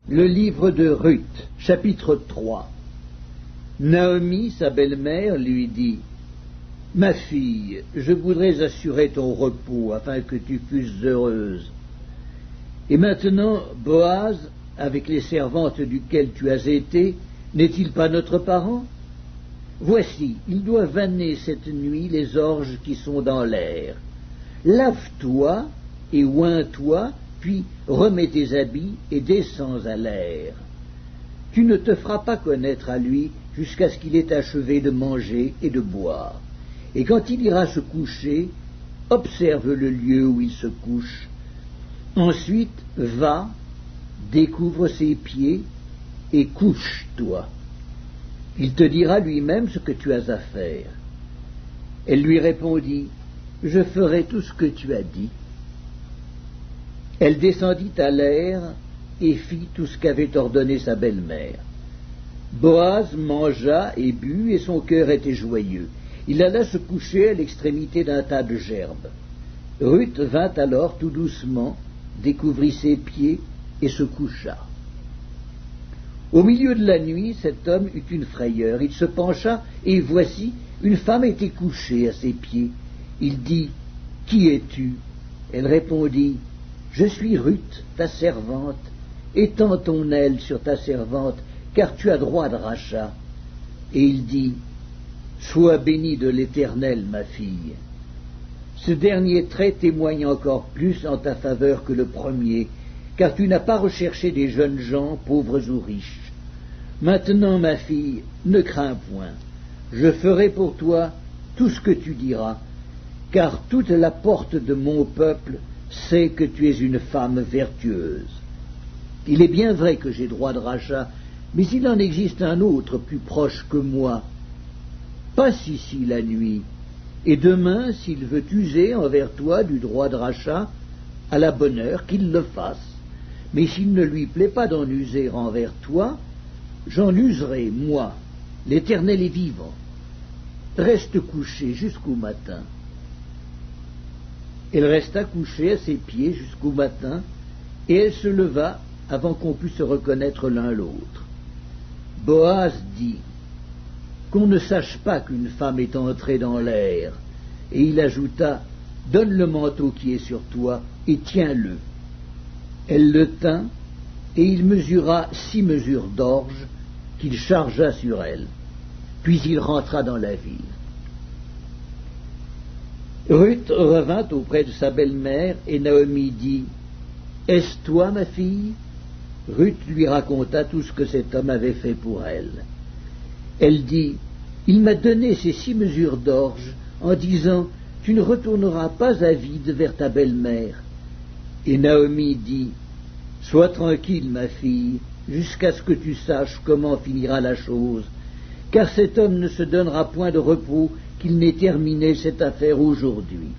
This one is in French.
Le livre de Ruth, chapitre 3. Naomi, sa belle-mère, lui dit: « Ma fille, je voudrais assurer ton repos afin que tu fusses heureuse. Et maintenant, Boaz, avec les servantes duquel tu as été, n'est-il pas notre parent? Voici, il doit vanner cette nuit les orges qui sont dans l'air. Lave-toi et oins-toi, puis remets tes habits et descends à l'air. Tu ne te feras pas connaître à lui jusqu'à ce qu'il ait achevé de manger et de boire. Et quand il ira se coucher, observe le lieu où il se couche. Ensuite, va, découvre ses pieds et couche-toi. Il te dira lui-même ce que tu as à faire. » Elle lui répondit: « Je ferai tout ce que tu as dit. » Elle descendit à l'air et fit tout ce qu'avait ordonné sa belle-mère. Boaz mangea et but, et son cœur était joyeux. Il alla se coucher à l'extrémité d'un tas de gerbes. Ruth vint alors tout doucement, découvrit ses pieds et se coucha. Au milieu de la nuit, cet homme eut une frayeur. Il se pencha, et voici, une femme était couchée à ses pieds. Il dit: « Qui es-tu » Elle répondit: « Je suis Ruth, ta servante. Étends ton aile sur ta servante, car tu as droit de rachat. » Et il dit: « Sois bénie de l'Éternel, ma fille. » Ce dernier trait témoigne encore plus en ta faveur que le premier, car tu n'as pas recherché des jeunes gens, pauvres ou riches. Maintenant, ma fille, ne crains point. Je ferai pour toi tout ce que tu diras, car toute la porte de mon peuple sait que tu es une femme vertueuse. Il est bien vrai que j'ai droit de rachat, mais il en existe un autre plus proche que moi. Passe ici la nuit, et demain, s'il veut user envers toi du droit de rachat, à la bonne heure qu'il le fasse. Mais s'il ne lui plaît pas d'en user envers toi, j'en userai, moi. L'Éternel est vivant. Reste couché jusqu'au matin. » Elle resta couchée à ses pieds jusqu'au matin, et elle se leva avant qu'on pût se reconnaître l'un l'autre. Boaz dit: « Qu'on ne sache pas qu'une femme est entrée dans l'air. » Et il ajouta: « Donne le manteau qui est sur toi, et tiens-le. » Elle le tint, et il mesura 6 mesures d'orge, qu'il chargea sur elle. Puis il rentra dans la ville. Ruth revint auprès de sa belle-mère, et Naomi dit: « Est-ce toi, ma fille ?» Ruth lui raconta tout ce que cet homme avait fait pour elle. Elle dit: « Il m'a donné ces 6 mesures d'orge, en disant: Tu ne retourneras pas à vide vers ta belle-mère. » Et Naomi dit: « Sois tranquille, ma fille, jusqu'à ce que tu saches comment finira la chose, car cet homme ne se donnera point de repos qu'il n'ait terminé cette affaire aujourd'hui. »